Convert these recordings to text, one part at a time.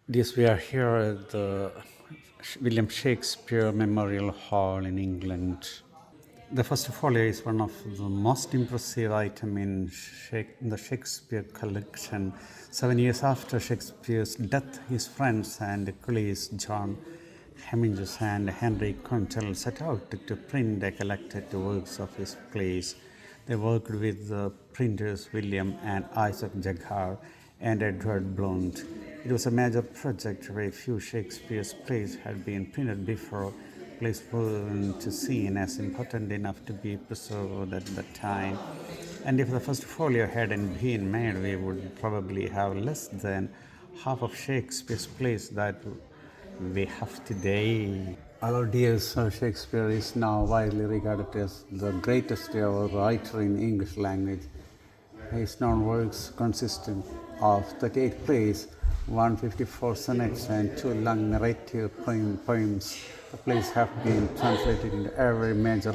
Yes, we are here at the William Shakespeare Memorial Hall in England. The first folio is one of the most impressive items in the Shakespeare collection. 7 years after Shakespeare's death, his friends and colleagues John Hemingway and Henry Quintel set out to print the collected works of his plays. They worked with the printers William and Isaac Jaggard and Edward Blount. It was a major project where few Shakespeare's plays had been printed before. Plays weren't seen as important enough to be preserved at the time. And if the first folio hadn't been made, we would probably have less than half of Shakespeare's plays that we have today. Our dear Sir Shakespeare is now widely regarded as the greatest ever writer in English language. His known works consist of 38 plays, 154 sonnets, and 2 long narrative poems. The plays have been translated into every major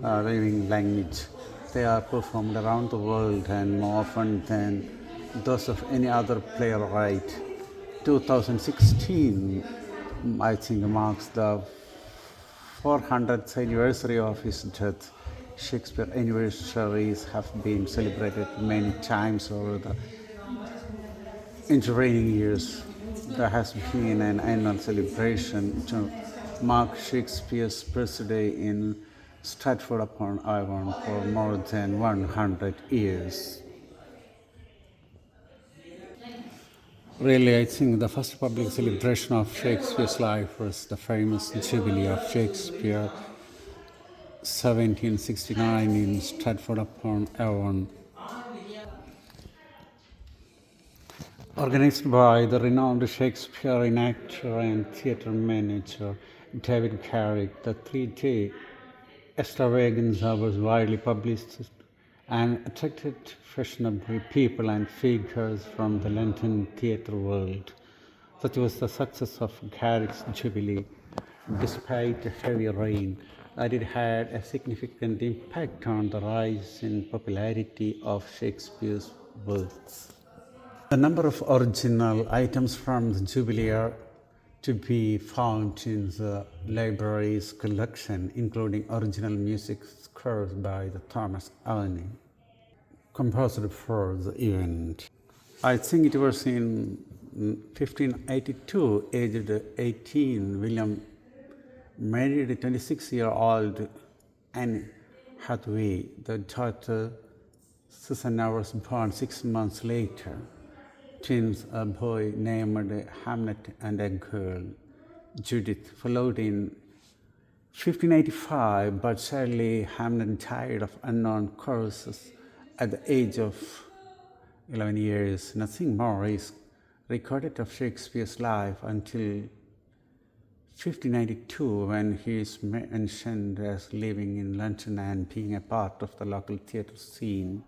living language. They are performed around the world and more often than those of any other playwright. 2016, I think, marks the 400th anniversary of his death. Shakespeare anniversaries have been celebrated many times over the intervening years. There has been an annual celebration to mark Shakespeare's birthday in Stratford-upon-Avon for more than 100 years. Really, I think the first public celebration of Shakespeare's life was the famous Jubilee of Shakespeare, 1769 in Stratford-upon-Avon, organized by the renowned Shakespearean actor and theatre manager David Garrick. The three-day extravaganza was widely publicized and attracted fashionable people and figures from the London theatre world. Such was the success of Garrick's Jubilee. Despite heavy rain, that it had a significant impact on the rise in popularity of Shakespeare's works. The number of original items from the Jubilee are to be found in the library's collection, including original music scores by the Thomas Arne, composed for the event. I think it was in 1582, aged 18, William married a 26-year-old Anne Hathaway. The daughter Susanna was born 6 months later. Twins, a boy named Hamlet and a girl, Judith, followed in 1585, but sadly Hamlet died of unknown causes at the age of 11 years. Nothing more is recorded of Shakespeare's life until 1592, when he is mentioned as living in London and being a part of the local theatre scene.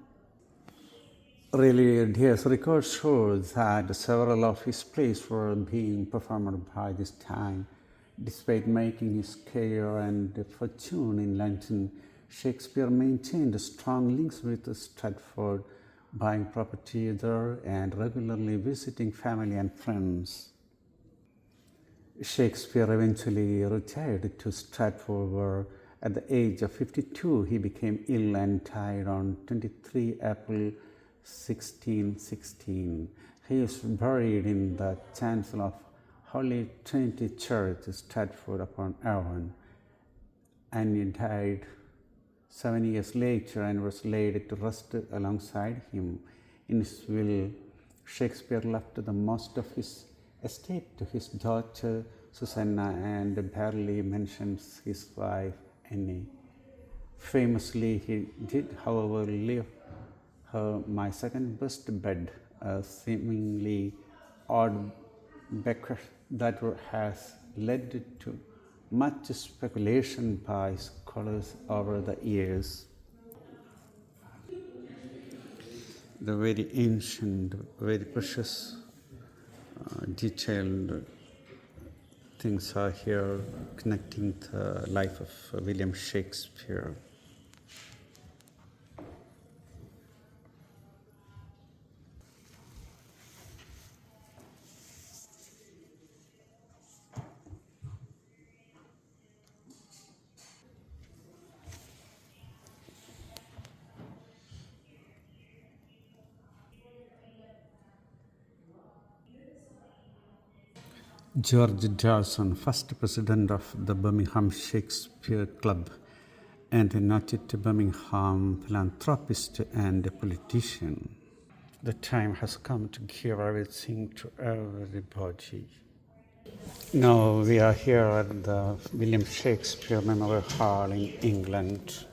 Really, his records show that several of his plays were being performed by this time. Despite making his career and fortune in London, Shakespeare maintained strong links with Stratford, buying property there and regularly visiting family and friends. Shakespeare eventually retired to Stratford, where at the age of 52 he became ill and died on 23 April 1616. He is buried in the chancel of Holy Trinity Church, Stratford-upon-Avon, and he died 7 years later and was laid to rest alongside him. In his will, Shakespeare left the most of his estate to his daughter Susanna and barely mentions his wife Anne. Famously, he did, however, leave her "my second best bed," a seemingly odd bequest that has led to much speculation by scholars over the years. The very ancient, very precious, detailed things are here connecting the life of William Shakespeare. George Dawson, first president of the Birmingham Shakespeare Club and a noted Birmingham philanthropist and a politician. The time has come to give everything to everybody. Now we are here at the William Shakespeare Memorial Hall in England.